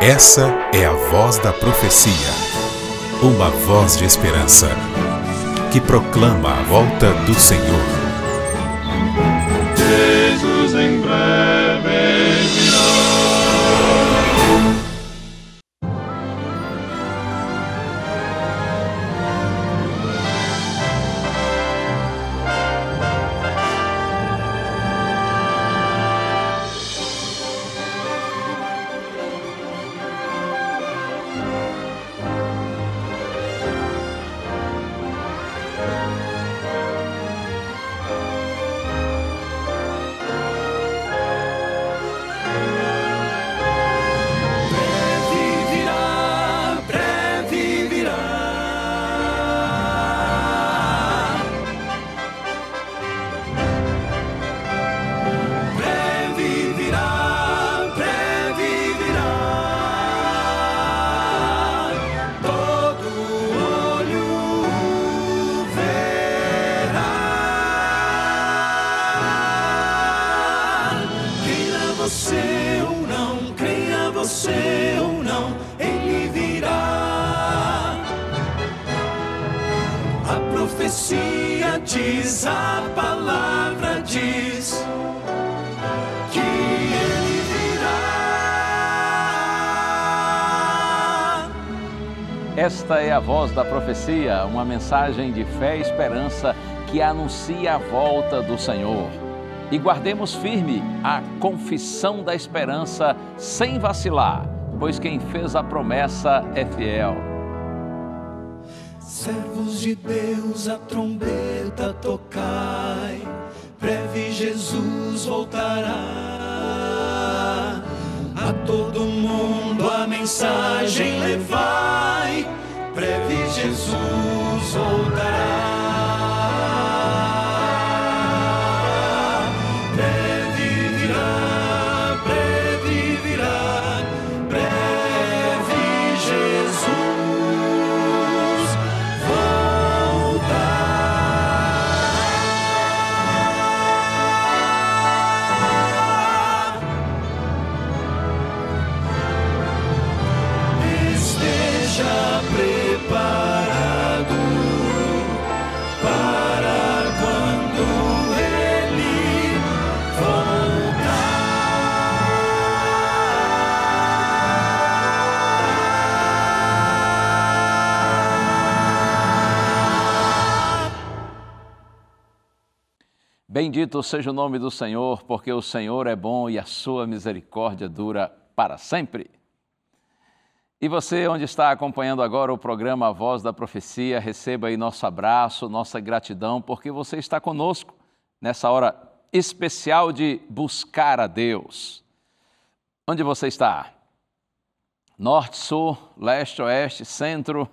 Essa é a voz da profecia, uma voz de esperança, que proclama a volta do Senhor. Jesus em breve virá. Diz a palavra, diz que ele virá. Esta é a voz da profecia, uma mensagem de fé e esperança que anuncia a volta do Senhor. E guardemos firme a confissão da esperança sem vacilar, pois quem fez a promessa é fiel. Servos de Deus, a trombeta tocai, breve Jesus voltará. A todo mundo a mensagem levai, breve Jesus voltará. Breve virá, breve virá, breve Jesus. Bendito seja o nome do Senhor, porque o Senhor é bom e a sua misericórdia dura para sempre. E você, onde está acompanhando agora o programa A Voz da Profecia, receba aí nosso abraço, nossa gratidão, porque você está conosco nessa hora especial de buscar a Deus. Onde você está? Norte, sul, leste, oeste, centro?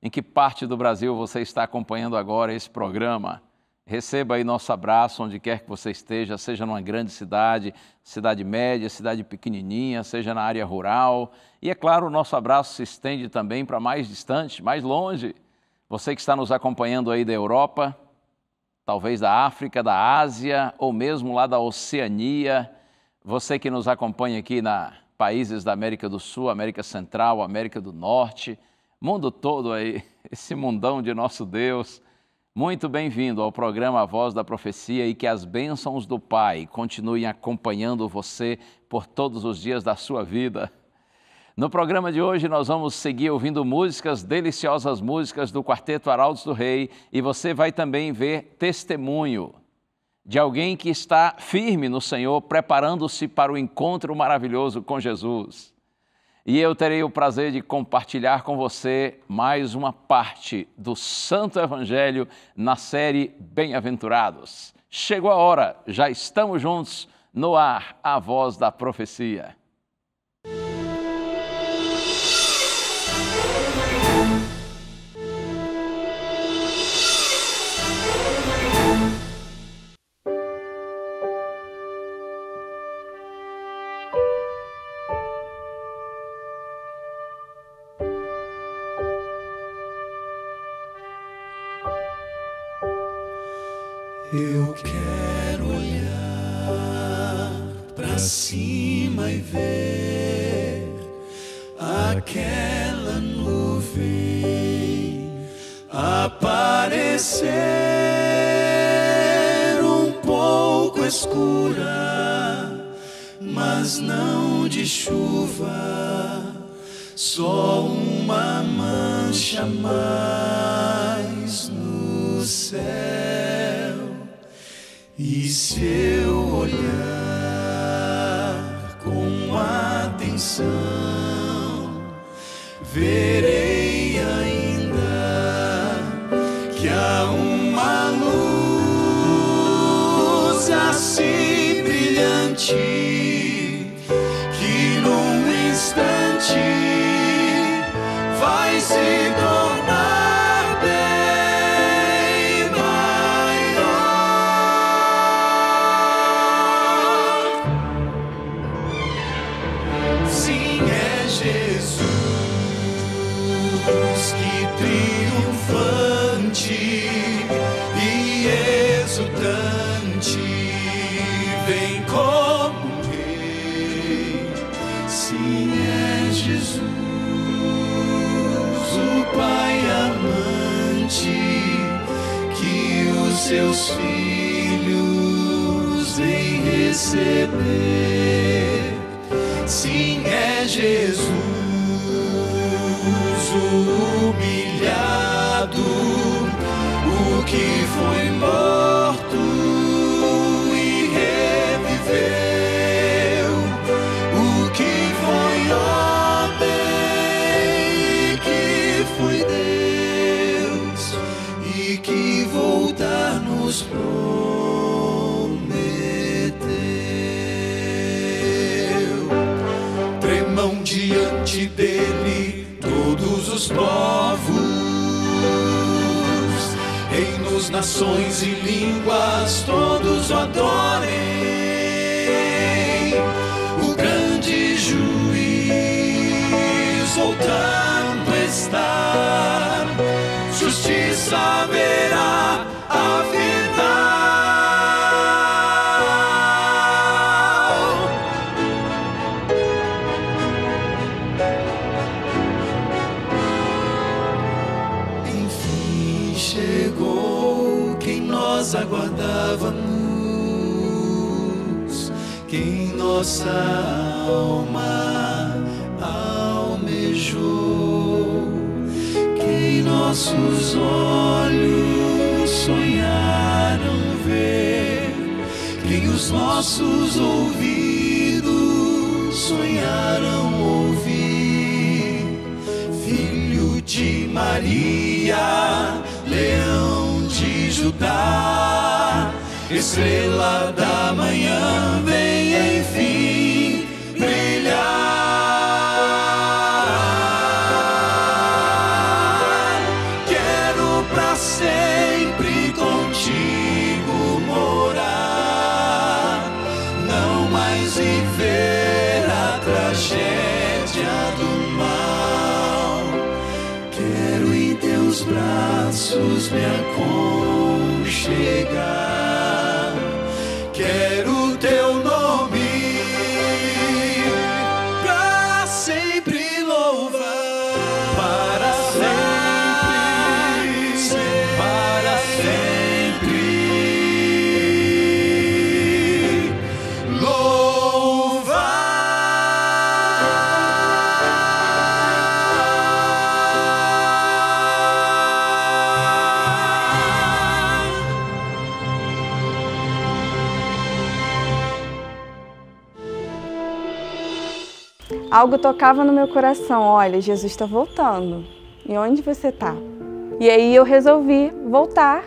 Em que parte do Brasil você está acompanhando agora esse programa? Receba aí nosso abraço onde quer que você esteja, seja numa grande cidade, cidade média, cidade pequenininha, seja na área rural. E é claro, o nosso abraço se estende também para mais distante, mais longe. Você que está nos acompanhando aí da Europa, talvez da África, da Ásia ou mesmo lá da Oceania. Você que nos acompanha aqui na países da América do Sul, América Central, América do Norte, mundo todo aí, esse mundão de nosso Deus. Muito bem-vindo ao programa A Voz da Profecia e que as bênçãos do Pai continuem acompanhando você por todos os dias da sua vida. No programa de hoje nós vamos seguir ouvindo músicas, deliciosas músicas do Quarteto Arautos do Rei, e você vai também ver testemunho de alguém que está firme no Senhor, preparando-se para o encontro maravilhoso com Jesus. E eu terei o prazer de compartilhar com você mais uma parte do Santo Evangelho na série Bem-aventurados. Chegou a hora, já estamos juntos no ar, a Voz da Profecia. Eu quero olhar pra cima vai ver aquela nuvem aparecer um pouco escura, mas não de chuva, só uma mancha mais no céu. E se eu olhar com atenção, verei ainda que há uma luz assim brilhante que num instante vai se tornar bem maior. Sim, é Jesus que triunfante e exultante vem como Rei. Sim, é Jesus, o Pai amante, que os seus filhos vem receber. Sim, é Jesus, o humilhado, o que foi morto e reviveu, o que foi homem e que foi Deus e que voltar nos prometeu. Tremam diante dele todos os povos, reinos, nações e línguas, todos o adorem. O grande juiz voltando está, justiça haverá, afinal. Enfim chegou quem nós aguardávamos, quem nossa alma almejou, quem nossos olhos sonharam ver, quem os nossos ouvidos sonharam ouvir. Filho de Maria, leão de Judá, estrela da manhã, vem enfim brilhar. Quero pra sempre contigo morar, não mais viver a tragédia do mal. Quero em teus braços me aconchegar, quero teu nome pra sempre louvar, para sempre, para sempre Algo tocava no meu coração, olha, Jesus está voltando, e onde você está? E aí eu resolvi voltar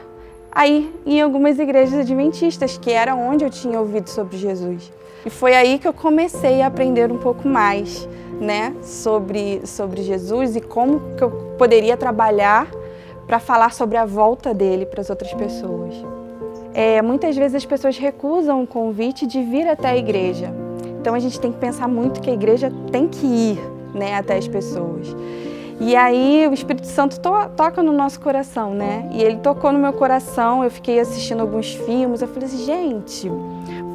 a ir em algumas igrejas adventistas, que era onde eu tinha ouvido sobre Jesus. E foi aí que eu comecei a aprender um pouco mais, né, sobre Jesus e como que eu poderia trabalhar para falar sobre a volta dele para as outras pessoas. Muitas vezes as pessoas recusam o convite de vir até a igreja. Então a gente tem que pensar muito que a igreja tem que ir, né, até as pessoas. E aí o Espírito Santo toca no nosso coração, né? E ele tocou no meu coração, eu fiquei assistindo alguns filmes, eu falei assim, gente,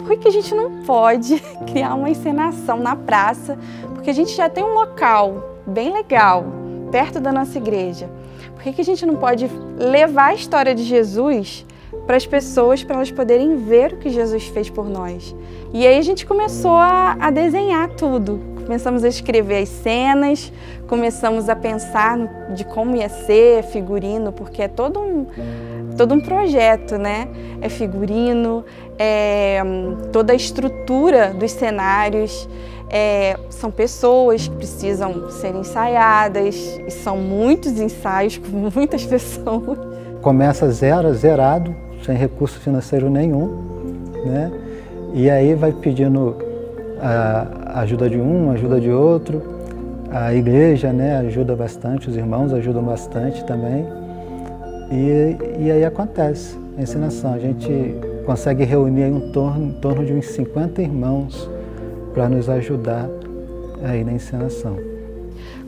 por que a gente não pode criar uma encenação na praça? Porque a gente já tem um local bem legal, perto da nossa igreja. Por que a gente não pode levar a história de Jesus para as pessoas, para elas poderem ver o que Jesus fez por nós? E aí a gente começou a desenhar tudo. Começamos a escrever as cenas, começamos a pensar de como ia ser figurino, porque é todo um projeto, né? É figurino, toda a estrutura dos cenários, são pessoas que precisam ser ensaiadas, e são muitos ensaios com muitas pessoas. Começa zerado, sem recurso financeiro nenhum, né? E aí vai pedindo a ajuda de um, ajuda de outro, a igreja, né, ajuda bastante, os irmãos ajudam bastante também. E aí acontece a encenação. A gente consegue reunir em torno de uns 50 irmãos para nos ajudar aí na encenação.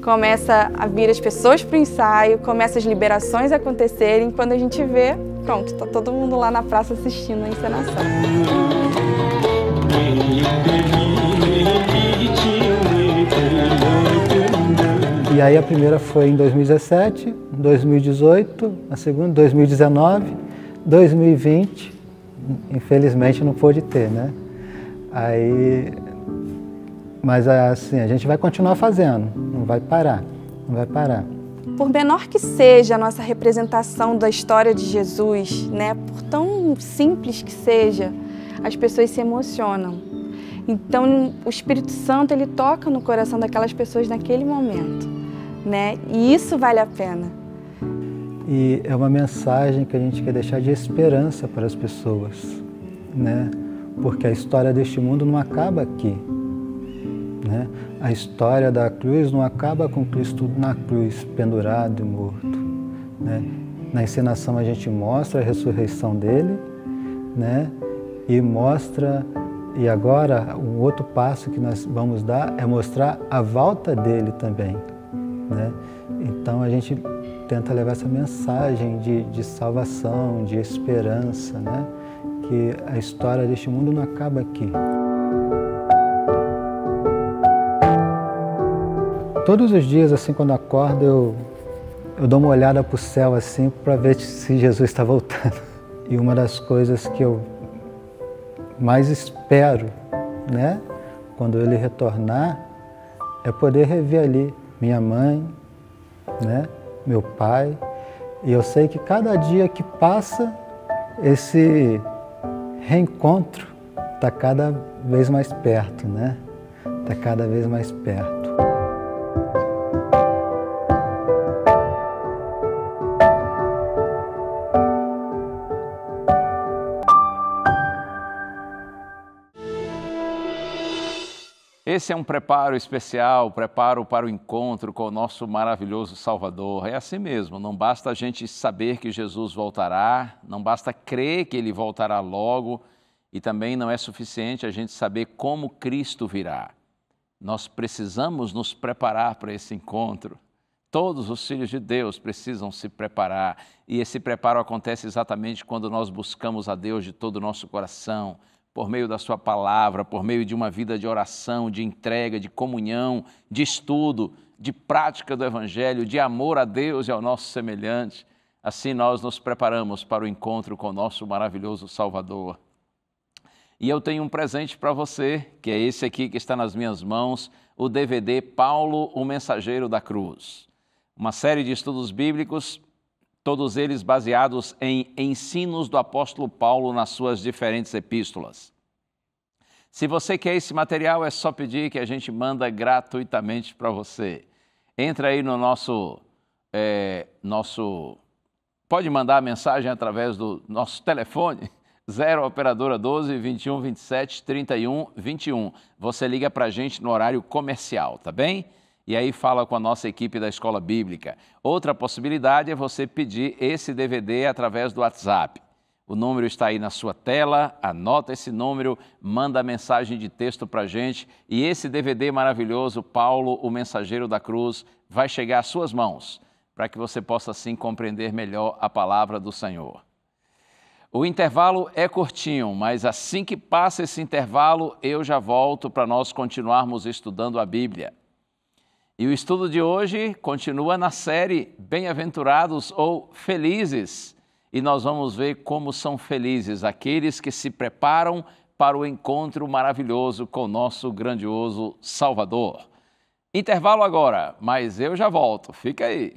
Começa a vir as pessoas para o ensaio, começa as liberações a acontecerem, quando a gente vê, pronto, está todo mundo lá na praça assistindo a encenação. E aí a primeira foi em 2017, 2018, a segunda em 2019, 2020, infelizmente não pôde ter, né? Mas assim, a gente vai continuar fazendo, não vai parar. Por menor que seja a nossa representação da história de Jesus, né? Por tão simples que seja, as pessoas se emocionam. Então, o Espírito Santo, ele toca no coração daquelas pessoas naquele momento, né? E isso vale a pena. E é uma mensagem que a gente quer deixar de esperança para as pessoas, né? Porque a história deste mundo não acaba aqui, né? A história da cruz não acaba com Cristo na cruz, pendurado e morto, né? Na encenação a gente mostra a ressurreição dele, né? E agora um outro passo que nós vamos dar é mostrar a volta dele também, né? Então a gente tenta levar essa mensagem de salvação, de esperança, né? Que a história deste mundo não acaba aqui. Todos os dias, assim, quando acordo, eu dou uma olhada para o céu, assim, para ver se Jesus está voltando. E uma das coisas que eu mais espero, né, quando ele retornar, é poder rever ali minha mãe, né, meu pai. E eu sei que cada dia que passa, esse reencontro está cada vez mais perto, né? Está cada vez mais perto. Esse é um preparo especial, preparo para o encontro com o nosso maravilhoso Salvador. É assim mesmo, não basta a gente saber que Jesus voltará, não basta crer que Ele voltará logo, e também não é suficiente a gente saber como Cristo virá. Nós precisamos nos preparar para esse encontro. Todos os filhos de Deus precisam se preparar, e esse preparo acontece exatamente quando nós buscamos a Deus de todo o nosso coração, por meio da sua palavra, por meio de uma vida de oração, de entrega, de comunhão, de estudo, de prática do Evangelho, de amor a Deus e ao nosso semelhante. Assim nós nos preparamos para o encontro com o nosso maravilhoso Salvador. E eu tenho um presente para você, que é esse aqui que está nas minhas mãos, o DVD Paulo, o Mensageiro da Cruz. Uma série de estudos bíblicos, todos eles baseados em ensinos do apóstolo Paulo nas suas diferentes epístolas. Se você quer esse material, é só pedir que a gente manda gratuitamente para você. Entra aí no nosso... Pode mandar a mensagem através do nosso telefone, 0 operadora 12 21 27 31 21. Você liga para a gente no horário comercial, tá bem? E aí fala com a nossa equipe da Escola Bíblica. Outra possibilidade é você pedir esse DVD através do WhatsApp. O número está aí na sua tela, anota esse número, manda mensagem de texto para a gente e esse DVD maravilhoso, Paulo, o Mensageiro da Cruz, vai chegar às suas mãos, para que você possa assim compreender melhor a palavra do Senhor. O intervalo é curtinho, mas assim que passa esse intervalo, eu já volto para nós continuarmos estudando a Bíblia. E o estudo de hoje continua na série Bem-aventurados ou Felizes. E nós vamos ver como são felizes aqueles que se preparam para o encontro maravilhoso com o nosso grandioso Salvador. Intervalo agora, mas eu já volto. Fica aí.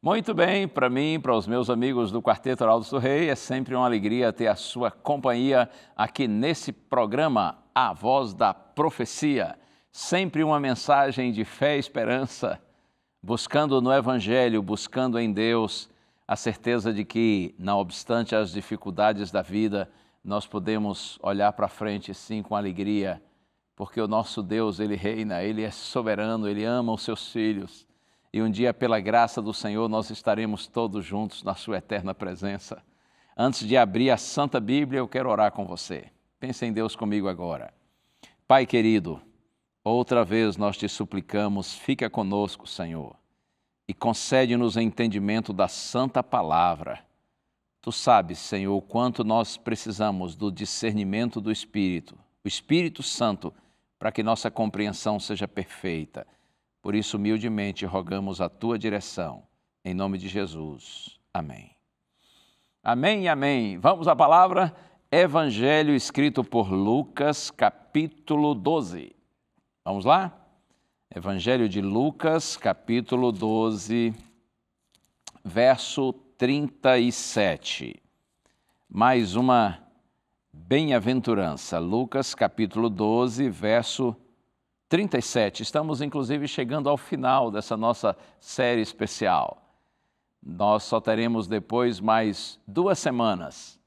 Muito bem, para mim, para os meus amigos do Quarteto Heraldo do Rei, é sempre uma alegria ter a sua companhia aqui nesse programa, A Voz da Profecia. Sempre uma mensagem de fé e esperança, buscando no Evangelho, buscando em Deus a certeza de que, não obstante as dificuldades da vida, nós podemos olhar para frente sim com alegria, porque o nosso Deus, Ele reina, Ele é soberano, Ele ama os seus filhos. E um dia, pela graça do Senhor, nós estaremos todos juntos na sua eterna presença. Antes de abrir a Santa Bíblia, eu quero orar com você. Pense em Deus comigo agora. Pai querido, outra vez nós te suplicamos, fica conosco, Senhor, e concede-nos o entendimento da Santa Palavra. Tu sabes, Senhor, o quanto nós precisamos do discernimento do Espírito, o Espírito Santo, para que nossa compreensão seja perfeita. Por isso, humildemente, rogamos a Tua direção. Em nome de Jesus. Amém. Amém e amém. Vamos à palavra. Evangelho escrito por Lucas, capítulo 12. Vamos lá? Evangelho de Lucas, capítulo 12, verso 37. Mais uma bem-aventurança. Lucas, capítulo 12, verso 37. Estamos, inclusive, chegando ao final dessa nossa série especial. Nós só teremos depois mais 2 semanas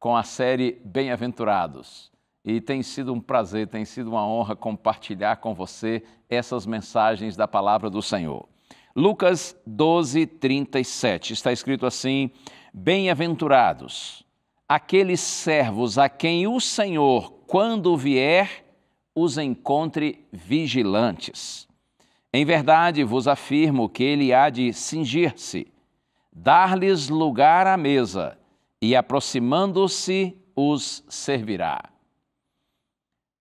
com a série Bem-aventurados. E tem sido um prazer, tem sido uma honra compartilhar com você essas mensagens da Palavra do Senhor. Lucas 12, 37. Está escrito assim: Bem-aventurados aqueles servos a quem o Senhor, quando vier, os encontre vigilantes. Em verdade vos afirmo que ele há de cingir-se, dar-lhes lugar à mesa, e aproximando-se os servirá.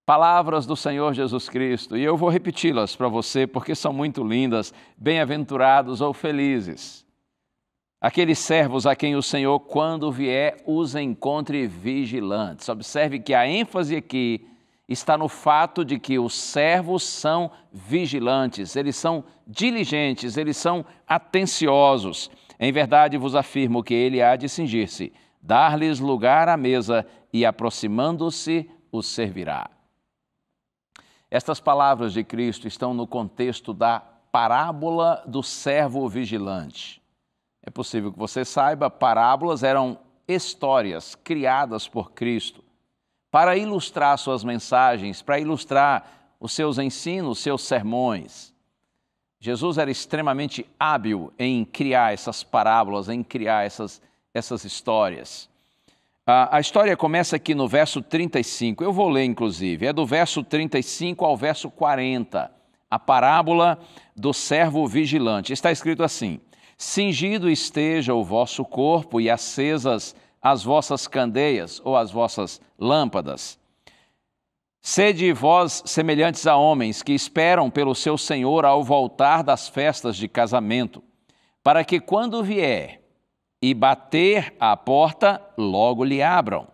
Palavras do Senhor Jesus Cristo, e eu vou repeti-las para você porque são muito lindas. Bem-aventurados ou felizes aqueles servos a quem o Senhor, quando vier, os encontre vigilantes. Observe que a ênfase aqui está no fato de que os servos são vigilantes, eles são diligentes, eles são atenciosos. Em verdade vos afirmo que ele há de cingir-se, dar-lhes lugar à mesa e, aproximando-se, os servirá. Estas palavras de Cristo estão no contexto da parábola do servo vigilante. É possível que você saiba, parábolas eram histórias criadas por Cristo para ilustrar suas mensagens, para ilustrar os seus ensinos, os seus sermões. Jesus era extremamente hábil em criar essas parábolas, em criar essas histórias. A história começa aqui no verso 35, eu vou ler inclusive, é do verso 35 ao verso 40, a parábola do servo vigilante. Está escrito assim: Cingido esteja o vosso corpo e acesas as vossas candeias ou as vossas lâmpadas. Sede vós semelhantes a homens que esperam pelo seu Senhor ao voltar das festas de casamento, para que quando vier e bater à porta, logo lhe abram.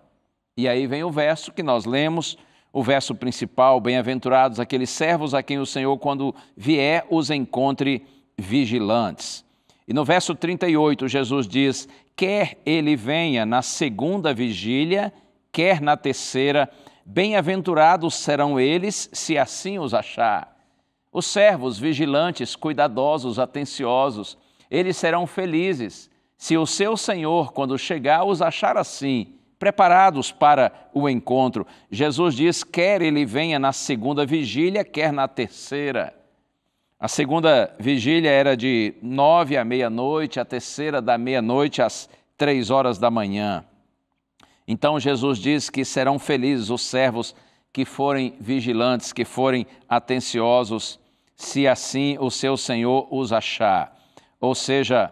E aí vem o verso que nós lemos, o verso principal: Bem-aventurados aqueles servos a quem o Senhor, quando vier, os encontre vigilantes. E no verso 38, Jesus diz: Quer ele venha na segunda vigília, quer na terceira, bem-aventurados serão eles, se assim os achar. Os servos vigilantes, cuidadosos, atenciosos, eles serão felizes, se o seu Senhor, quando chegar, os achar assim, preparados para o encontro. Jesus diz: quer ele venha na segunda vigília, quer na terceira. A segunda vigília era de 9 à meia-noite, a terceira da meia-noite às 3 horas da manhã. Então Jesus diz que serão felizes os servos que forem vigilantes, que forem atenciosos, se assim o seu Senhor os achar, ou seja,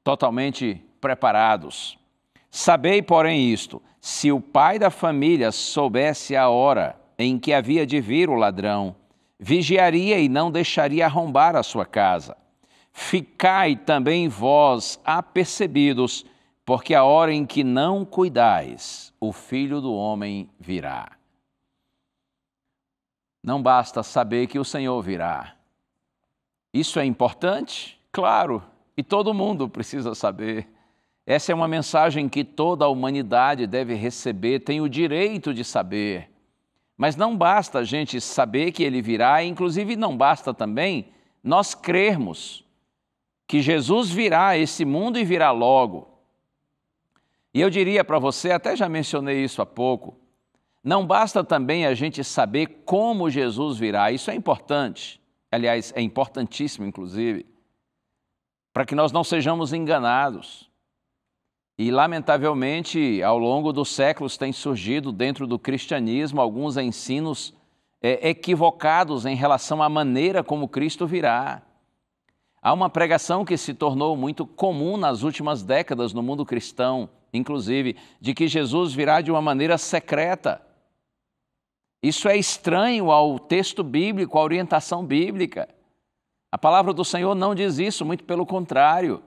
totalmente preparados. Sabei, porém, isto: se o pai da família soubesse a hora em que havia de vir o ladrão, vigiaria e não deixaria arrombar a sua casa. Ficai também vós apercebidos, porque a hora em que não cuidais, o Filho do Homem virá. Não basta saber que o Senhor virá. Isso é importante? Claro, e todo mundo precisa saber. Essa é uma mensagem que toda a humanidade deve receber, tem o direito de saber. Mas não basta a gente saber que ele virá, e inclusive não basta também nós crermos que Jesus virá a esse mundo e virá logo. E eu diria para você, até já mencionei isso há pouco, não basta também a gente saber como Jesus virá, isso é importante, aliás, é importantíssimo inclusive, para que nós não sejamos enganados. E, lamentavelmente, ao longo dos séculos tem surgido dentro do cristianismo alguns ensinos equivocados em relação à maneira como Cristo virá. Há uma pregação que se tornou muito comum nas últimas décadas no mundo cristão, inclusive, de que Jesus virá de uma maneira secreta. Isso é estranho ao texto bíblico, à orientação bíblica. A palavra do Senhor não diz isso, muito pelo contrário.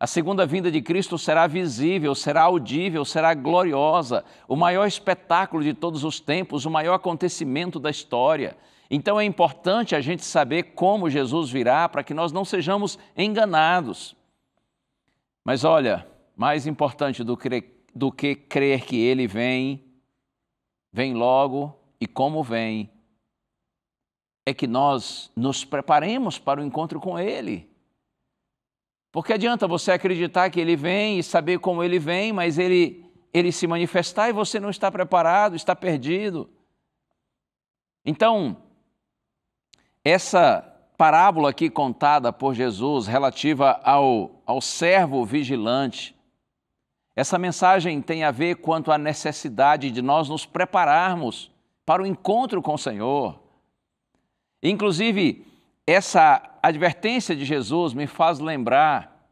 A segunda vinda de Cristo será visível, será audível, será gloriosa, o maior espetáculo de todos os tempos, o maior acontecimento da história. Então é importante a gente saber como Jesus virá para que nós não sejamos enganados. Mas olha, mais importante do que crer que Ele vem logo e como vem, é que nós nos preparemos para o encontro com Ele. Porque adianta você acreditar que Ele vem e saber como Ele vem, mas Ele se manifestar e você não está preparado, está perdido. Então, essa parábola aqui contada por Jesus relativa ao servo vigilante, essa mensagem tem a ver quanto à necessidade de nós nos prepararmos para o encontro com o Senhor. Inclusive, essa advertência de Jesus me faz lembrar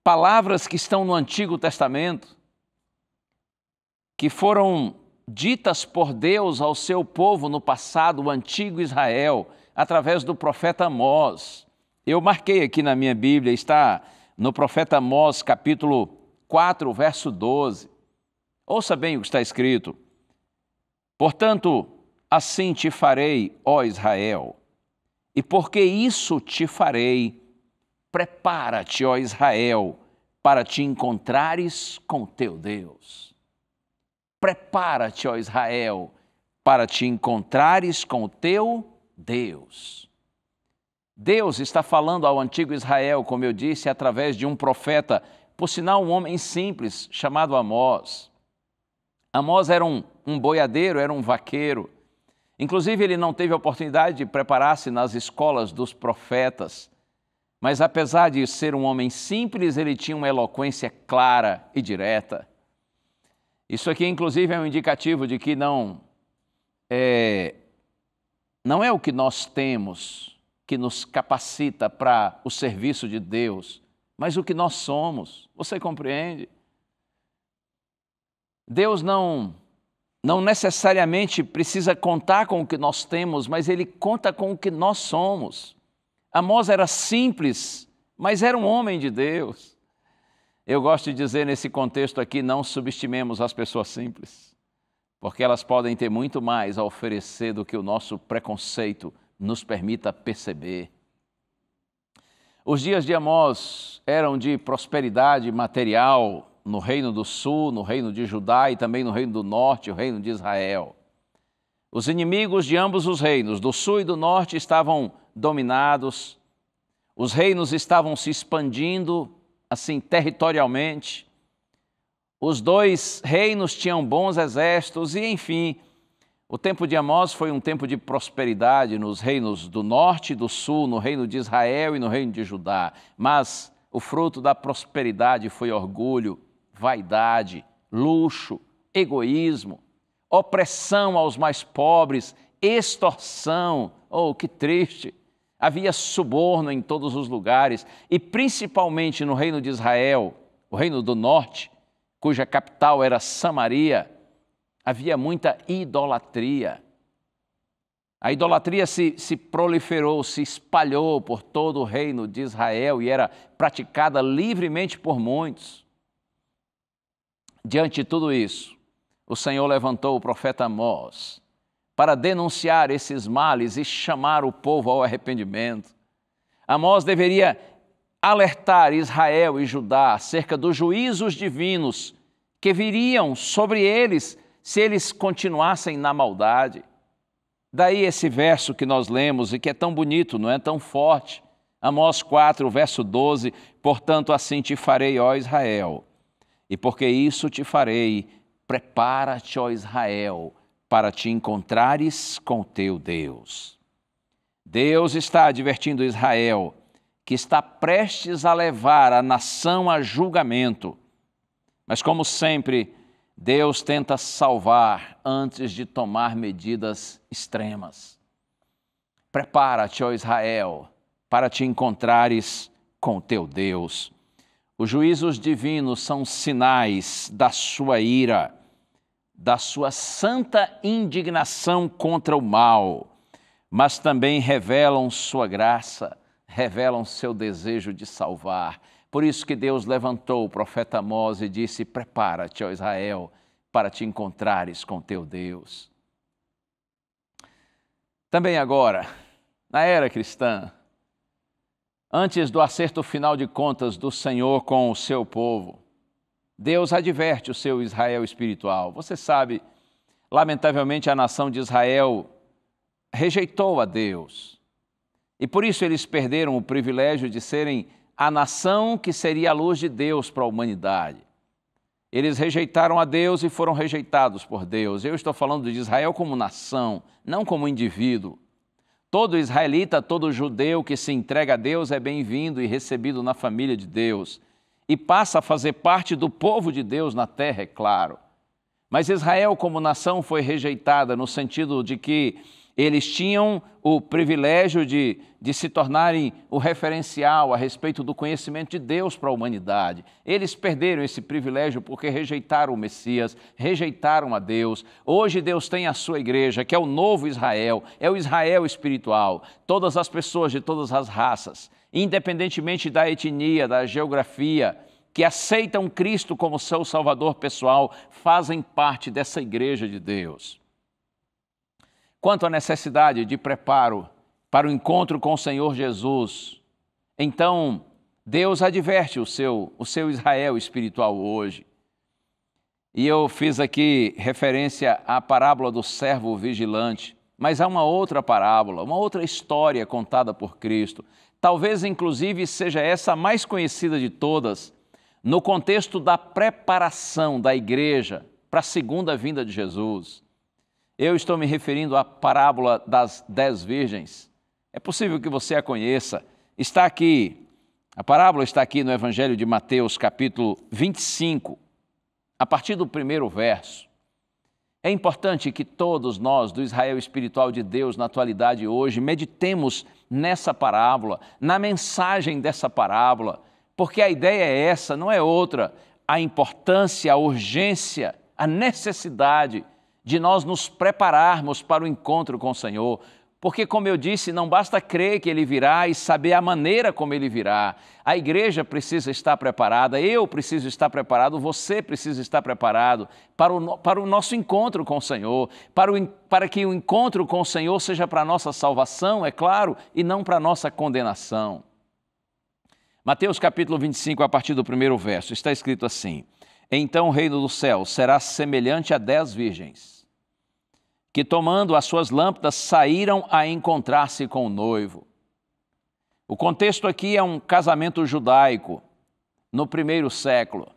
palavras que estão no Antigo Testamento, que foram ditas por Deus ao seu povo no passado, o antigo Israel, através do profeta Amós. Eu marquei aqui na minha Bíblia, está no profeta Amós, capítulo 4, verso 12. Ouça bem o que está escrito. Portanto, assim te farei, ó Israel, e porque isso te farei, prepara-te, ó Israel, para te encontrares com teu Deus. Prepara-te, ó Israel, para te encontrares com o teu Deus. Deus está falando ao antigo Israel, como eu disse, através de um profeta, por sinal um homem simples, chamado Amós. Amós era um boiadeiro, era um vaqueiro. Inclusive, ele não teve a oportunidade de preparar-se nas escolas dos profetas, mas apesar de ser um homem simples, ele tinha uma eloquência clara e direta. Isso aqui, inclusive, é um indicativo de que não é o que nós temos que nos capacita para o serviço de Deus, mas o que nós somos. Você compreende? Deus não necessariamente precisa contar com o que nós temos, mas Ele conta com o que nós somos. Amós era simples, mas era um homem de Deus. Eu gosto de dizer nesse contexto aqui, não subestimemos as pessoas simples, porque elas podem ter muito mais a oferecer do que o nosso preconceito nos permita perceber. Os dias de Amós eram de prosperidade material no reino do sul, no reino de Judá e também no reino do norte, o reino de Israel. Os inimigos de ambos os reinos, do sul e do norte, estavam dominados, os reinos estavam se expandindo, assim, territorialmente. Os dois reinos tinham bons exércitos e, enfim, o tempo de Amós foi um tempo de prosperidade nos reinos do norte e do sul, no reino de Israel e no reino de Judá. Mas o fruto da prosperidade foi orgulho, vaidade, luxo, egoísmo, opressão aos mais pobres, extorsão. Oh, que triste! Havia suborno em todos os lugares e principalmente no reino de Israel, o reino do norte, cuja capital era Samaria, havia muita idolatria. A idolatria se proliferou, se espalhou por todo o reino de Israel e era praticada livremente por muitos. Diante de tudo isso, o Senhor levantou o profeta Amós para denunciar esses males e chamar o povo ao arrependimento. Amós deveria alertar Israel e Judá acerca dos juízos divinos que viriam sobre eles se eles continuassem na maldade. Daí esse verso que nós lemos e que é tão bonito, não é tão forte. Amós 4, verso 12, portanto assim te farei, ó Israel, e porque isso te farei, prepara-te, ó Israel, para te encontrares com o teu Deus. Deus está advertindo Israel que está prestes a levar a nação a julgamento. Mas como sempre, Deus tenta salvar antes de tomar medidas extremas. Prepara-te, ó Israel, para te encontrares com o teu Deus. Os juízos divinos são sinais da sua ira, da sua santa indignação contra o mal, mas também revelam sua graça, revelam seu desejo de salvar. Por isso que Deus levantou o profeta Amós e disse, prepara-te, ó Israel, para te encontrares com teu Deus. Também agora, na era cristã, antes do acerto final de contas do Senhor com o seu povo, Deus adverte o seu Israel espiritual. Você sabe, lamentavelmente a nação de Israel rejeitou a Deus. E por isso eles perderam o privilégio de serem a nação que seria a luz de Deus para a humanidade. Eles rejeitaram a Deus e foram rejeitados por Deus. Eu estou falando de Israel como nação, não como indivíduo. Todo israelita, todo judeu que se entrega a Deus é bem-vindo e recebido na família de Deus e passa a fazer parte do povo de Deus na terra, é claro. Mas Israel como nação foi rejeitada no sentido de que eles tinham o privilégio de se tornarem o referencial a respeito do conhecimento de Deus para a humanidade. Eles perderam esse privilégio porque rejeitaram o Messias, rejeitaram a Deus. Hoje Deus tem a sua igreja, que é o novo Israel, é o Israel espiritual. Todas as pessoas de todas as raças, independentemente da etnia, da geografia, que aceitam Cristo como seu Salvador pessoal, fazem parte dessa igreja de Deus. Quanto à necessidade de preparo para o encontro com o Senhor Jesus, então Deus adverte o seu Israel espiritual hoje. E eu fiz aqui referência à parábola do servo vigilante, mas há uma outra parábola, uma outra história contada por Cristo. Talvez, inclusive, seja essa a mais conhecida de todas, no contexto da preparação da igreja para a segunda vinda de Jesus. Eu estou me referindo à parábola das 10 virgens. É possível que você a conheça. Está aqui, a parábola está aqui no Evangelho de Mateus, capítulo 25, a partir do primeiro verso. É importante que todos nós, do Israel espiritual de Deus na atualidade hoje, meditemos nessa parábola, na mensagem dessa parábola, porque a ideia é essa, não é outra. A importância, a urgência, a necessidade de nós nos prepararmos para o encontro com o Senhor. Porque, como eu disse, não basta crer que Ele virá e saber a maneira como Ele virá. A igreja precisa estar preparada, eu preciso estar preparado, você precisa estar preparado para o nosso encontro com o Senhor, para que o encontro com o Senhor seja para a nossa salvação, é claro, e não para a nossa condenação. Mateus capítulo 25, a partir do primeiro verso, está escrito assim: então o reino do céu será semelhante a 10 virgens, que tomando as suas lâmpadas saíram a encontrar-se com o noivo. O contexto aqui é um casamento judaico no primeiro século.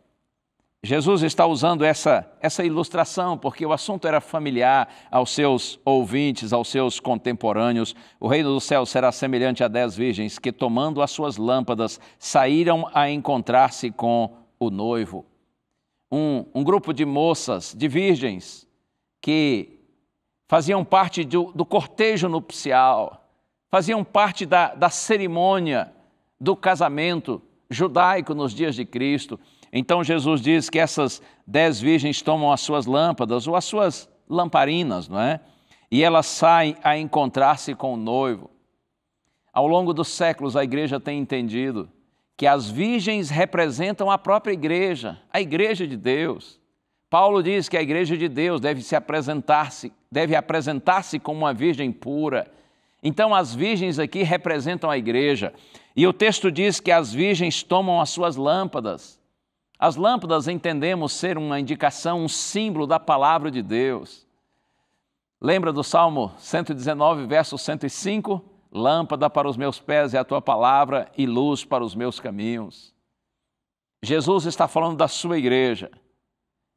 Jesus está usando essa ilustração porque o assunto era familiar aos seus ouvintes, aos seus contemporâneos. O reino do céu será semelhante a 10 virgens que tomando as suas lâmpadas saíram a encontrar-se com o noivo. Um grupo de moças, de virgens, que faziam parte do cortejo nupcial, faziam parte da cerimônia do casamento judaico nos dias de Cristo. Então Jesus diz que essas 10 virgens tomam as suas lâmpadas ou as suas lamparinas, não é? E elas saem a encontrar-se com o noivo. Ao longo dos séculos, a igreja tem entendido que as virgens representam a própria igreja, a igreja de Deus. Paulo diz que a igreja de Deus deve apresentar-se como uma virgem pura. Então, as virgens aqui representam a igreja. E o texto diz que as virgens tomam as suas lâmpadas. As lâmpadas entendemos ser uma indicação, um símbolo da palavra de Deus. Lembra do Salmo 119, verso 105? Lâmpada para os meus pés é a tua palavra e luz para os meus caminhos. Jesus está falando da sua igreja,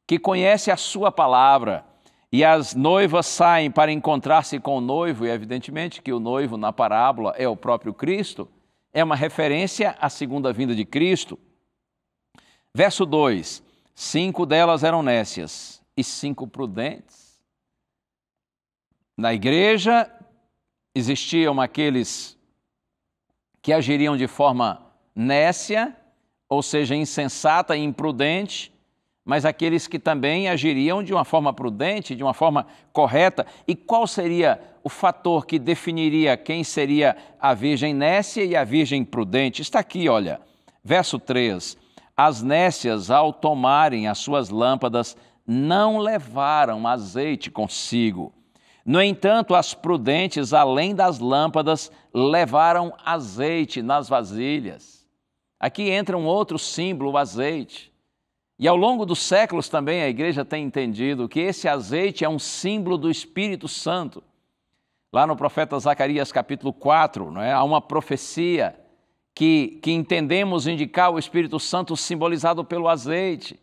que conhece a sua palavra, e as noivas saem para encontrar-se com o noivo, e evidentemente que o noivo na parábola é o próprio Cristo, é uma referência à segunda vinda de Cristo. Verso 2, 5 delas eram nécias e 5 prudentes. Na igreja existiam aqueles que agiriam de forma nécia, ou seja, insensata e imprudente, mas aqueles que também agiriam de uma forma prudente, de uma forma correta. E qual seria o fator que definiria quem seria a virgem nécia e a virgem prudente? Está aqui, olha, verso 3. As nécias, ao tomarem as suas lâmpadas, não levaram azeite consigo. No entanto, as prudentes, além das lâmpadas, levaram azeite nas vasilhas. Aqui entra um outro símbolo, o azeite. E ao longo dos séculos também a igreja tem entendido que esse azeite é um símbolo do Espírito Santo. Lá no profeta Zacarias capítulo 4, não é? Há uma profecia que entendemos indicar o Espírito Santo simbolizado pelo azeite.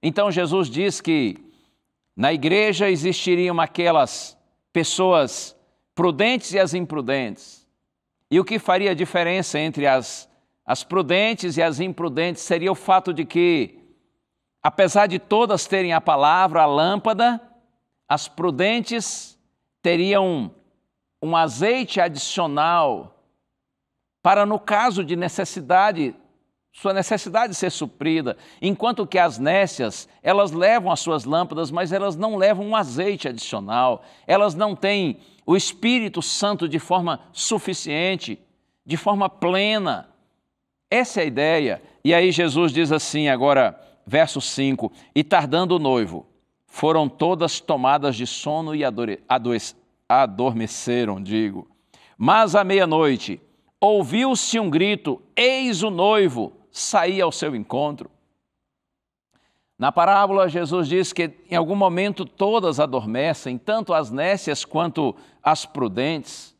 Então Jesus diz que na igreja existiriam aquelas pessoas prudentes e as imprudentes. E o que faria a diferença entre as prudentes e as imprudentes seria o fato de que, apesar de todas terem a palavra, a lâmpada, as prudentes teriam um azeite adicional para, no caso de necessidade, sua necessidade ser suprida, enquanto que as nécias, elas levam as suas lâmpadas, mas elas não levam um azeite adicional, elas não têm o Espírito Santo de forma suficiente, de forma plena. Essa é a ideia. E aí Jesus diz assim agora, verso 5, e tardando o noivo, foram todas tomadas de sono e adormeceram, Mas à meia-noite, ouviu-se um grito, eis o noivo, saía ao seu encontro. Na parábola, Jesus diz que em algum momento todas adormecem, tanto as nécias quanto as prudentes.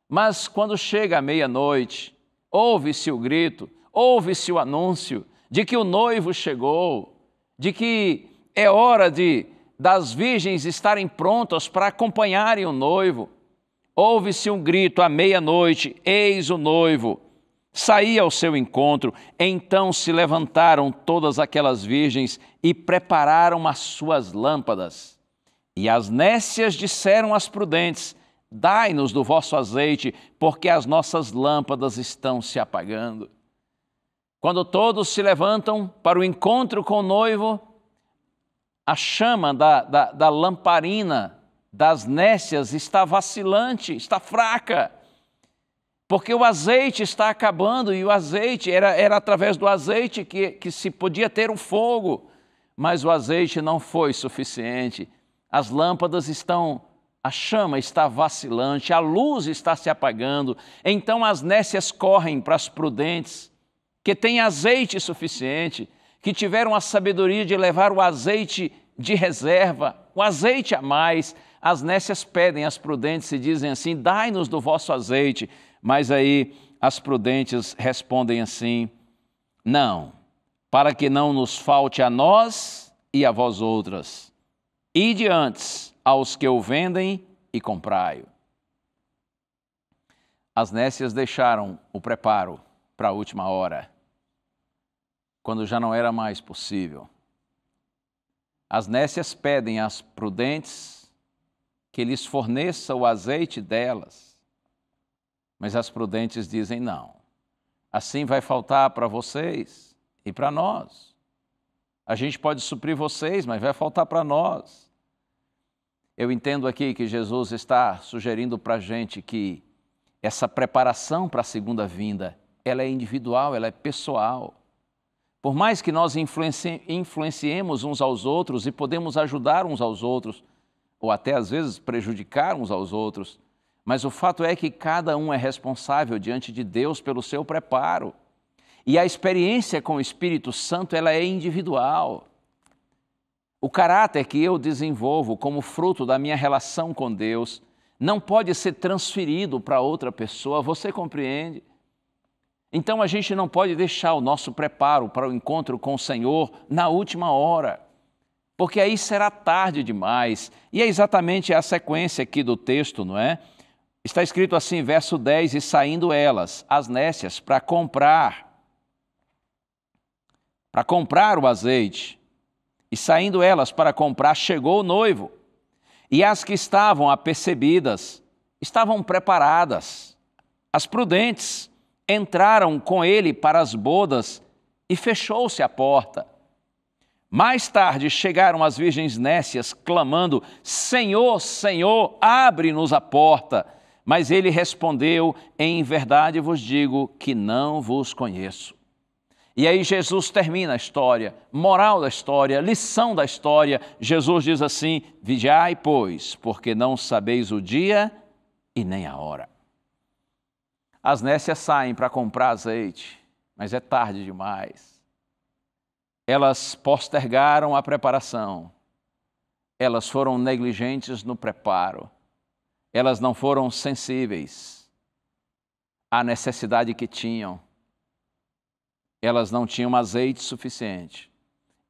Mas quando chega a meia-noite, ouve-se o grito, ouve-se o anúncio de que o noivo chegou, de que é hora das virgens estarem prontas para acompanharem o noivo. Ouve-se um grito à meia-noite, eis o noivo, saía ao seu encontro. Então se levantaram todas aquelas virgens e prepararam as suas lâmpadas. E as nécias disseram às prudentes, dai-nos do vosso azeite, porque as nossas lâmpadas estão se apagando. Quando todos se levantam para o encontro com o noivo, a chama da lamparina das nécias está vacilante, está fraca, porque o azeite está acabando, e o azeite, era através do azeite que se podia ter um fogo, mas o azeite não foi suficiente. As lâmpadas a chama está vacilante, a luz está se apagando. Então as nécias correm para as prudentes, que têm azeite suficiente, que tiveram a sabedoria de levar o azeite de reserva, o azeite a mais. As nécias pedem às prudentes e dizem assim, dai-nos do vosso azeite. Mas aí as prudentes respondem assim, não, para que não nos falte a nós e a vós outras. Ide antes aos que o vendem e comprai-o. As nécias deixaram o preparo para a última hora, quando já não era mais possível. As nécias pedem às prudentes que lhes forneça o azeite delas, mas as prudentes dizem não. Assim vai faltar para vocês e para nós. A gente pode suprir vocês, mas vai faltar para nós. Eu entendo aqui que Jesus está sugerindo para a gente que essa preparação para a segunda vinda, ela é individual, ela é pessoal. Por mais que nós influenciemos uns aos outros e podemos ajudar uns aos outros, ou até às vezes prejudicar uns aos outros, mas o fato é que cada um é responsável diante de Deus pelo seu preparo. E a experiência com o Espírito Santo, ela é individual. O caráter que eu desenvolvo como fruto da minha relação com Deus não pode ser transferido para outra pessoa, você compreende? Então a gente não pode deixar o nosso preparo para o encontro com o Senhor na última hora, porque aí será tarde demais. E é exatamente a sequência aqui do texto, não é? Está escrito assim, verso 10, e saindo elas, as nécias, para comprar o azeite. E saindo elas para comprar, chegou o noivo. E as que estavam apercebidas, estavam preparadas. As prudentes entraram com ele para as bodas e fechou-se a porta. Mais tarde chegaram as virgens nécias, clamando, Senhor, Senhor, abre-nos a porta. Mas ele respondeu, em verdade vos digo que não vos conheço. E aí Jesus termina a história, moral da história, lição da história. Jesus diz assim, vigiai, pois, porque não sabeis o dia e nem a hora. As nécias saem para comprar azeite, mas é tarde demais. Elas postergaram a preparação, elas foram negligentes no preparo. Elas não foram sensíveis à necessidade que tinham. Elas não tinham azeite suficiente.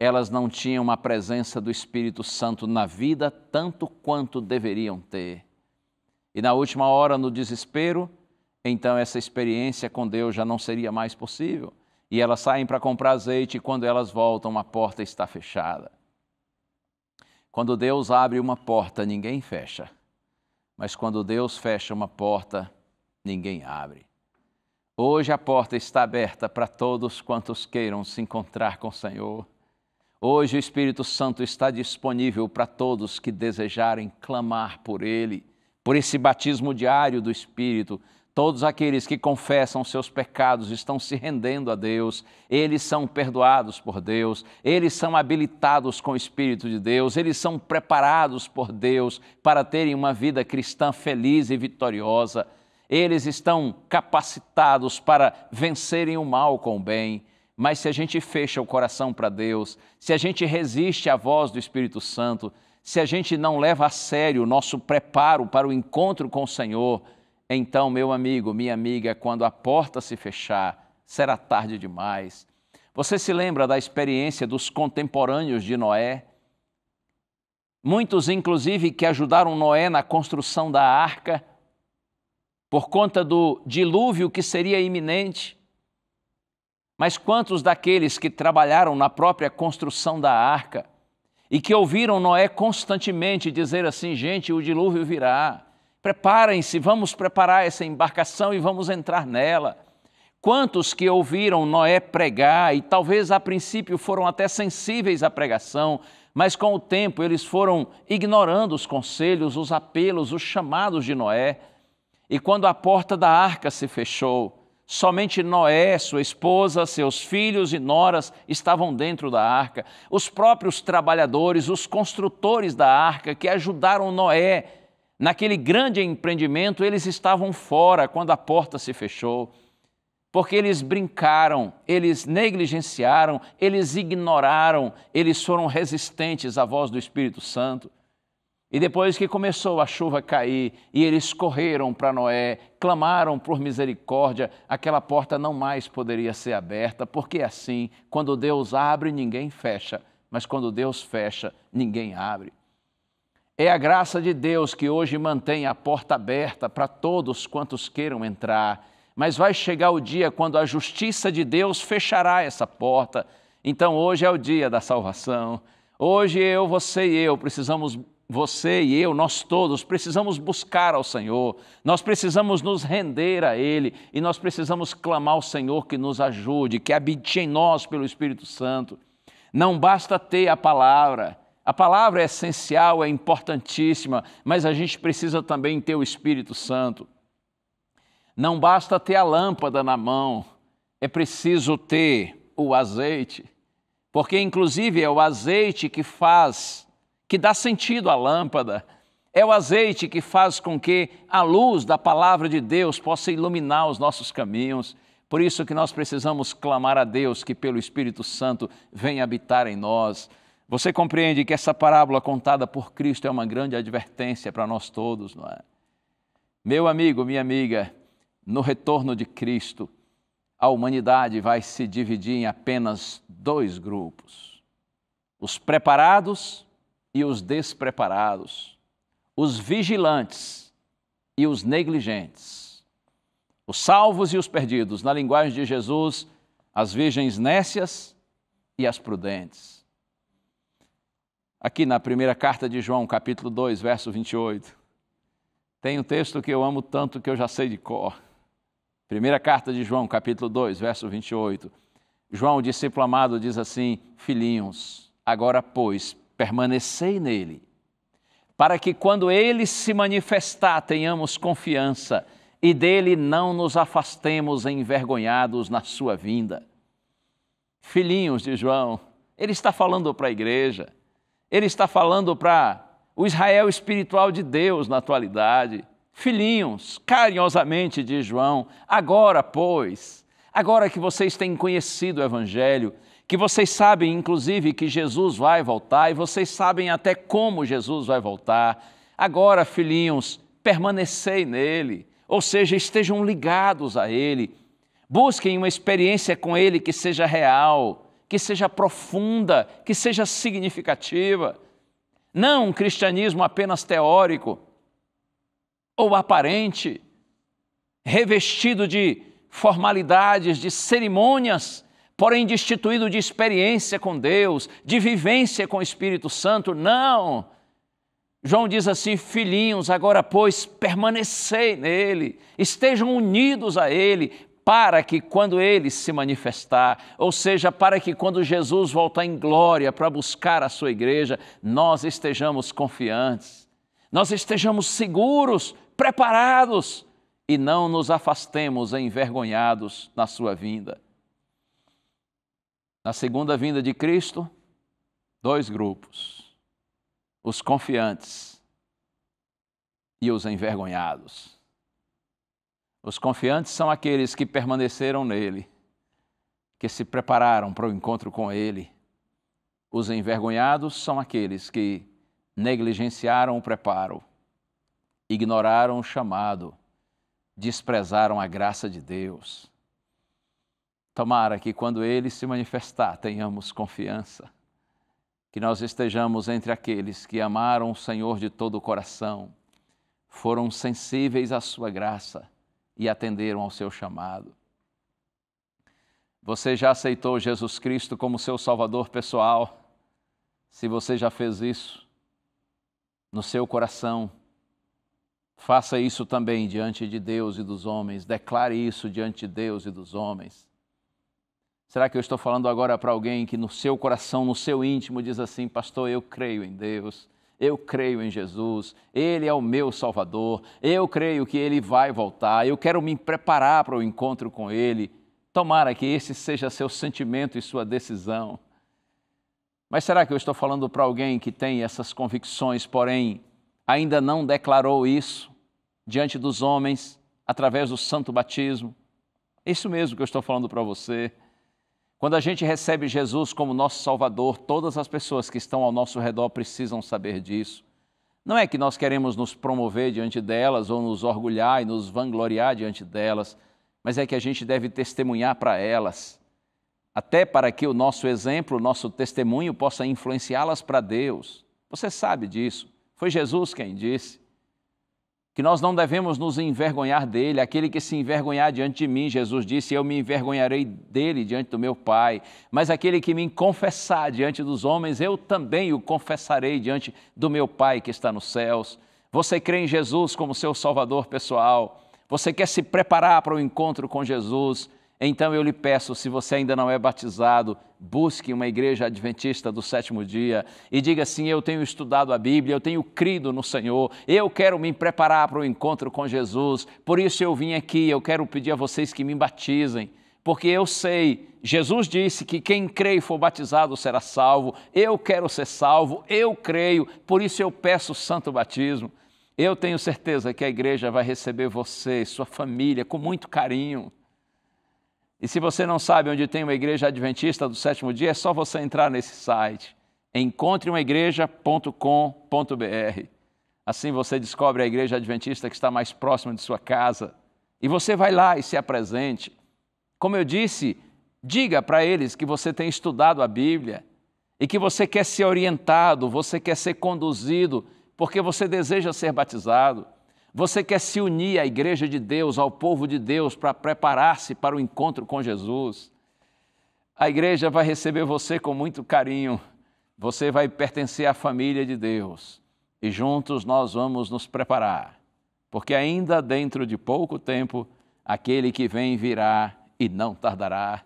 Elas não tinham a presença do Espírito Santo na vida tanto quanto deveriam ter. E na última hora, no desespero, então essa experiência com Deus já não seria mais possível. E elas saem para comprar azeite e quando elas voltam, a porta está fechada. Quando Deus abre uma porta, ninguém fecha. Mas quando Deus fecha uma porta, ninguém abre. Hoje a porta está aberta para todos quantos queiram se encontrar com o Senhor. Hoje o Espírito Santo está disponível para todos que desejarem clamar por Ele, por esse batismo diário do Espírito. Todos aqueles que confessam seus pecados estão se rendendo a Deus, eles são perdoados por Deus, eles são habilitados com o Espírito de Deus, eles são preparados por Deus para terem uma vida cristã feliz e vitoriosa. Eles estão capacitados para vencerem o mal com o bem. Mas se a gente fecha o coração para Deus, se a gente resiste à voz do Espírito Santo, se a gente não leva a sério o nosso preparo para o encontro com o Senhor, então, meu amigo, minha amiga, quando a porta se fechar, será tarde demais. Você se lembra da experiência dos contemporâneos de Noé? Muitos, inclusive, que ajudaram Noé na construção da arca, por conta do dilúvio que seria iminente. Mas quantos daqueles que trabalharam na própria construção da arca e que ouviram Noé constantemente dizer assim, gente, o dilúvio virá. Preparem-se, vamos preparar essa embarcação e vamos entrar nela. Quantos que ouviram Noé pregar e talvez a princípio foram até sensíveis à pregação, mas com o tempo eles foram ignorando os conselhos, os apelos, os chamados de Noé. E quando a porta da arca se fechou, somente Noé, sua esposa, seus filhos e noras estavam dentro da arca. Os próprios trabalhadores, os construtores da arca que ajudaram Noé naquele grande empreendimento, eles estavam fora quando a porta se fechou, porque eles brincaram, eles negligenciaram, eles ignoraram, eles foram resistentes à voz do Espírito Santo. E depois que começou a chuva cair e eles correram para Noé, clamaram por misericórdia, aquela porta não mais poderia ser aberta, porque assim, quando Deus abre, ninguém fecha, mas quando Deus fecha, ninguém abre. É a graça de Deus que hoje mantém a porta aberta para todos quantos queiram entrar, mas vai chegar o dia quando a justiça de Deus fechará essa porta. Então hoje é o dia da salvação, Hoje você e eu precisamos, você e eu, nós todos precisamos buscar ao Senhor, nós precisamos nos render a Ele e nós precisamos clamar ao Senhor que nos ajude, que habite em nós pelo Espírito Santo. Não basta ter a palavra é essencial, é importantíssima, mas a gente precisa também ter o Espírito Santo. Não basta ter a lâmpada na mão, é preciso ter o azeite, porque inclusive é o azeite que dá sentido à lâmpada, é o azeite que faz com que a luz da palavra de Deus possa iluminar os nossos caminhos. Por isso que nós precisamos clamar a Deus que pelo Espírito Santo venha habitar em nós. Você compreende que essa parábola contada por Cristo é uma grande advertência para nós todos, não é? Meu amigo, minha amiga, no retorno de Cristo, a humanidade vai se dividir em apenas 2 grupos: os preparados e os despreparados, os vigilantes e os negligentes, os salvos e os perdidos, na linguagem de Jesus, as virgens nécias e as prudentes. Aqui na primeira carta de João, capítulo 2, verso 28, tem um texto que eu amo tanto que eu já sei de cor. Primeira carta de João, capítulo 2, verso 28. João, o discípulo amado, diz assim: filhinhos, agora, pois, permanecei nele, para que quando ele se manifestar tenhamos confiança e dele não nos afastemos envergonhados na sua vinda. Filhinhos de João, ele está falando para a igreja, ele está falando para o Israel espiritual de Deus na atualidade. Filhinhos, carinhosamente diz João, agora, pois, agora que vocês têm conhecido o Evangelho, que vocês sabem, inclusive, que Jesus vai voltar e vocês sabem até como Jesus vai voltar, agora, filhinhos, permanecei nele, ou seja, estejam ligados a ele, busquem uma experiência com ele que seja real, que seja profunda, que seja significativa, não um cristianismo apenas teórico ou aparente, revestido de formalidades, de cerimônias, porém destituído de experiência com Deus, de vivência com o Espírito Santo. Não! João diz assim: filhinhos, agora pois permanecei nele, estejam unidos a ele, para que quando ele se manifestar, ou seja, para que quando Jesus voltar em glória para buscar a sua igreja, nós estejamos confiantes, nós estejamos seguros, preparados e não nos afastemos envergonhados na sua vinda. Na segunda vinda de Cristo, 2 grupos: os confiantes e os envergonhados. Os confiantes são aqueles que permaneceram nele, que se prepararam para o encontro com ele. Os envergonhados são aqueles que negligenciaram o preparo, ignoraram o chamado, desprezaram a graça de Deus. Tomara que quando ele se manifestar tenhamos confiança, que nós estejamos entre aqueles que amaram o Senhor de todo o coração, foram sensíveis à sua graça e atenderam ao seu chamado. Você já aceitou Jesus Cristo como seu Salvador pessoal? Se você já fez isso no seu coração, faça isso também diante de Deus e dos homens. Declare isso diante de Deus e dos homens. Será que eu estou falando agora para alguém que no seu coração, no seu íntimo, diz assim: pastor, eu creio em Deus, eu creio em Jesus, Ele é o meu Salvador, eu creio que Ele vai voltar, eu quero me preparar para o encontro com Ele. Tomara que esse seja seu sentimento e sua decisão. Mas será que eu estou falando para alguém que tem essas convicções, porém ainda não declarou isso diante dos homens, através do santo batismo? É isso mesmo que eu estou falando para você. Quando a gente recebe Jesus como nosso Salvador, todas as pessoas que estão ao nosso redor precisam saber disso. Não é que nós queremos nos promover diante delas ou nos orgulhar e nos vangloriar diante delas, mas é que a gente deve testemunhar para elas, até para que o nosso exemplo, o nosso testemunho possa influenciá-las para Deus. Você sabe disso, foi Jesus quem disse. que nós não devemos nos envergonhar dele. Aquele que se envergonhar diante de mim, Jesus disse, eu me envergonharei dele diante do meu Pai. Mas aquele que me confessar diante dos homens, eu também o confessarei diante do meu Pai que está nos céus. Você crê em Jesus como seu Salvador pessoal? Você quer se preparar para o encontro com Jesus? Então eu lhe peço, se você ainda não é batizado, busque uma igreja adventista do sétimo dia e diga assim, eu tenho estudado a Bíblia, eu tenho crido no Senhor, eu quero me preparar para o encontro com Jesus, por isso eu vim aqui, eu quero pedir a vocês que me batizem, porque eu sei, Jesus disse que quem crê e for batizado será salvo, eu quero ser salvo, eu creio, por isso eu peço o santo batismo. Eu tenho certeza que a igreja vai receber você e sua família com muito carinho. E se você não sabe onde tem uma igreja adventista do sétimo dia, é só você entrar nesse site, encontreumaigreja.com.br. Assim você descobre a igreja adventista que está mais próxima de sua casa. E você vai lá e se apresente. Como eu disse, diga para eles que você tem estudado a Bíblia e que você quer ser orientado, você quer ser conduzido, porque você deseja ser batizado. Você quer se unir à igreja de Deus, ao povo de Deus, para preparar-se para o encontro com Jesus. A igreja vai receber você com muito carinho. Você vai pertencer à família de Deus. E juntos nós vamos nos preparar. Porque ainda dentro de pouco tempo, aquele que vem virá e não tardará.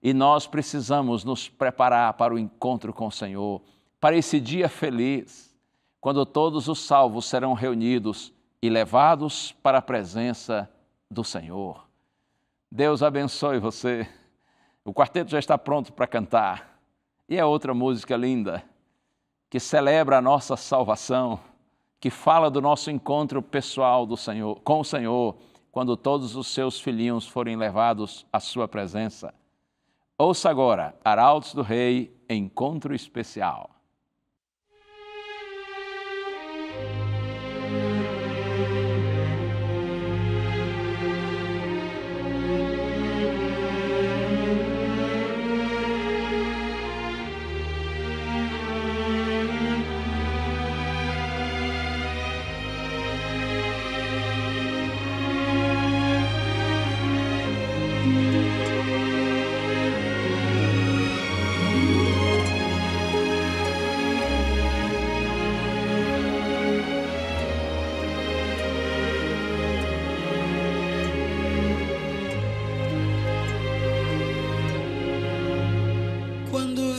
E nós precisamos nos preparar para o encontro com o Senhor, para esse dia feliz, quando todos os salvos serão reunidos e levados para a presença do Senhor. Deus abençoe você. O quarteto já está pronto para cantar. E é outra música linda, que celebra a nossa salvação, que fala do nosso encontro pessoal com o Senhor, quando todos os seus filhinhos forem levados à sua presença. Ouça agora, Arautos do Rei, Encontro Especial.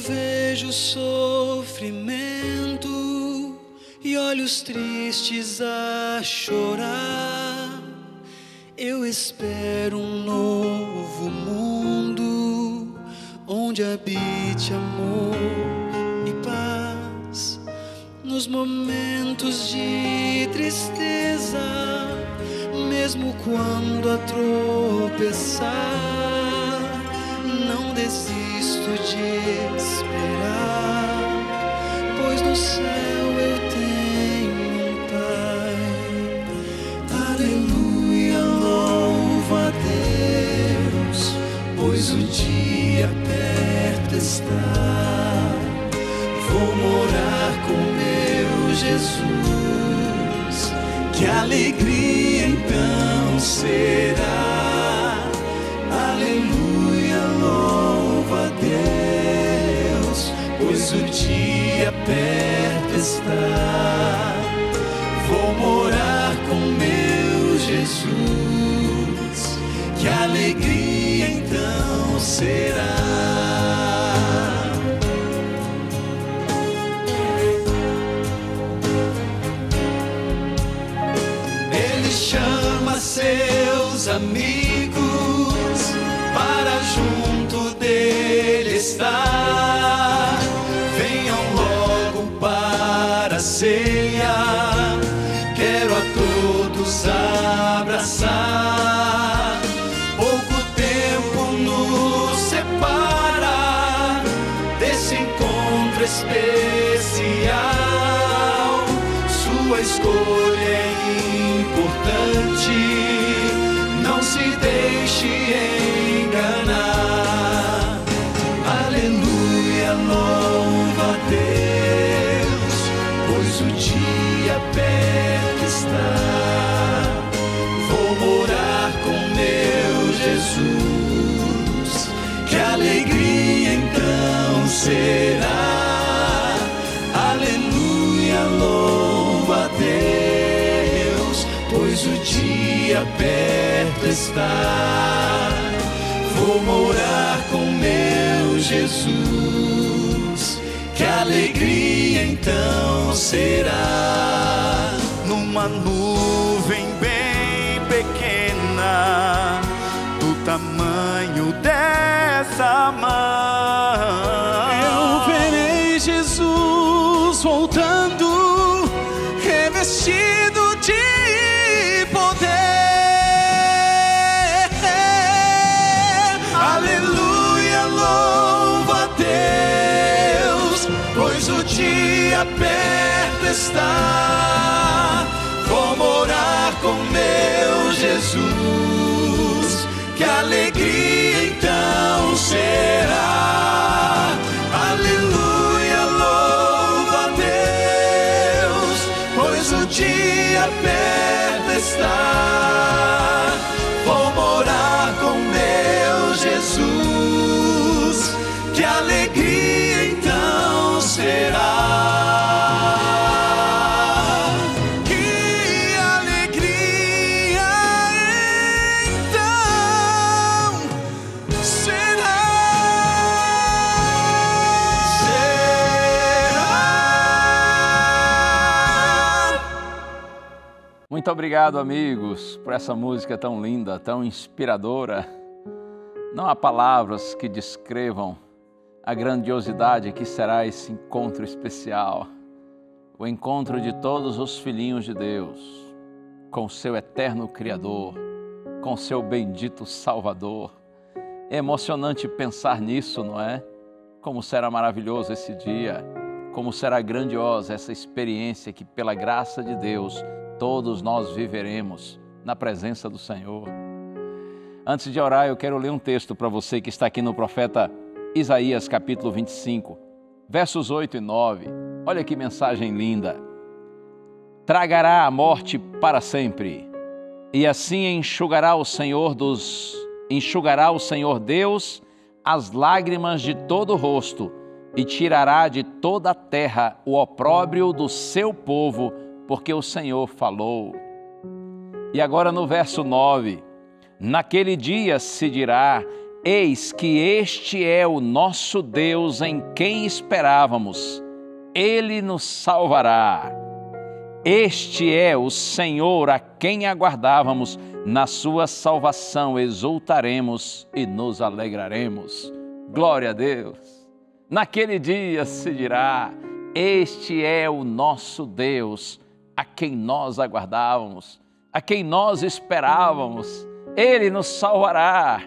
Vejo sofrimento e olhos tristes a chorar. Eu espero um novo mundo onde habite amor e paz. Nos momentos de tristeza, mesmo quando a tropeçar, não desisto de esperar, pois no céu eu tenho um Pai. Aleluia, louva a Deus, pois o dia perto está. Vou morar com meu Jesus, que alegria então será. Aleluia, louva a Deus, pois o dia perto está. Vou morar com meu Jesus, que alegria então será. Ele chama seus amigos para junto dele estar. Venham logo para a ceia, quero a todos abraçar. Pouco tempo nos separa desse encontro especial. Sua escolha é importante, não se deixe enganar. Aleluia, louva a Deus, pois o dia perto está. pois o dia perto está. Vou morar com meu Jesus, que alegria então será. Numa nuvem bem pequena, do tamanho dessa mão, eu verei Jesus voltando, revestido de poder. Aleluia, louva a Deus, pois o dia perto está. Vou morar com meu Jesus, que alegria então será. Aleluia, louva a Deus, pois o dia perto está. Vou morar com meu Jesus, que alegria então será. Muito obrigado, amigos, por essa música tão linda, tão inspiradora. Não há palavras que descrevam a grandiosidade que será esse encontro especial. O encontro de todos os filhinhos de Deus, com o seu eterno Criador, com o seu bendito Salvador. É emocionante pensar nisso, não é? Como será maravilhoso esse dia, como será grandiosa essa experiência que, pela graça de Deus, todos nós viveremos na presença do Senhor. Antes de orar, eu quero ler um texto para você que está aqui no profeta Isaías, capítulo 25, versos 8 e 9. Olha que mensagem linda. Tragará a morte para sempre, e assim enxugará o Senhor Deus as lágrimas de todo o rosto, e tirará de toda a terra o opróbrio do seu povo, porque o Senhor falou. E agora no verso 9, naquele dia se dirá, eis que este é o nosso Deus em quem esperávamos, Ele nos salvará. Este é o Senhor a quem aguardávamos, na sua salvação exultaremos e nos alegraremos. Glória a Deus! Naquele dia se dirá, este é o nosso Deus, a quem nós aguardávamos, a quem nós esperávamos, Ele nos salvará.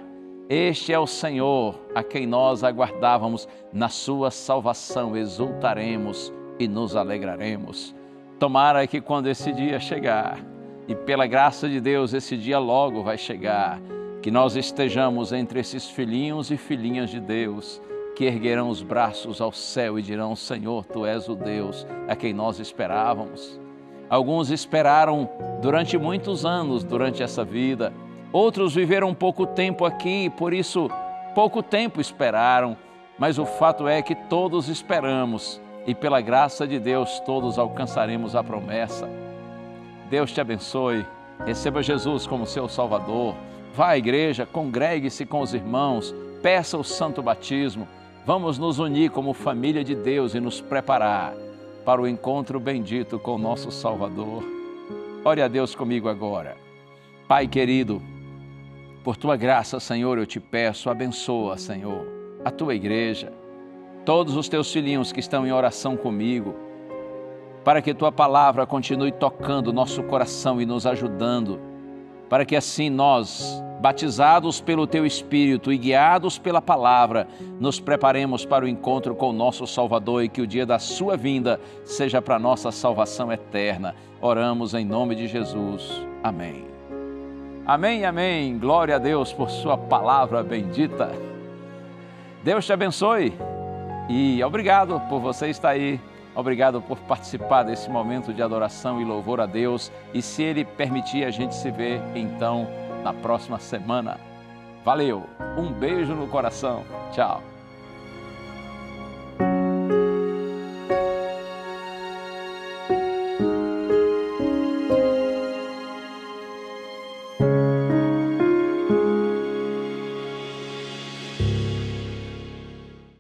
Este é o Senhor, a quem nós aguardávamos, na sua salvação exultaremos e nos alegraremos. Tomara que quando esse dia chegar, e pela graça de Deus esse dia logo vai chegar, que nós estejamos entre esses filhinhos e filhinhas de Deus, que erguerão os braços ao céu e dirão, Senhor, Tu és o Deus a quem nós esperávamos. Alguns esperaram durante muitos anos, durante essa vida. Outros viveram pouco tempo aqui e por isso pouco tempo esperaram. Mas o fato é que todos esperamos e pela graça de Deus todos alcançaremos a promessa. Deus te abençoe. Receba Jesus como seu Salvador. Vá à igreja, congregue-se com os irmãos, peça o santo batismo. Vamos nos unir como família de Deus e nos preparar para o encontro bendito com o nosso Salvador. Ore a Deus comigo agora. Pai querido, por Tua graça, Senhor, eu te peço, abençoa, Senhor, a Tua igreja, todos os Teus filhinhos que estão em oração comigo, para que Tua palavra continue tocando nosso coração e nos ajudando, para que assim nós, batizados pelo Teu Espírito e guiados pela palavra, nos preparemos para o encontro com o nosso Salvador e que o dia da sua vinda seja para nossa salvação eterna. Oramos em nome de Jesus. Amém. Amém, amém. Glória a Deus por sua palavra bendita. Deus te abençoe e obrigado por você estar aí. Obrigado por participar desse momento de adoração e louvor a Deus. E se Ele permitir, a gente se vê então na próxima semana. Valeu, um beijo no coração, tchau.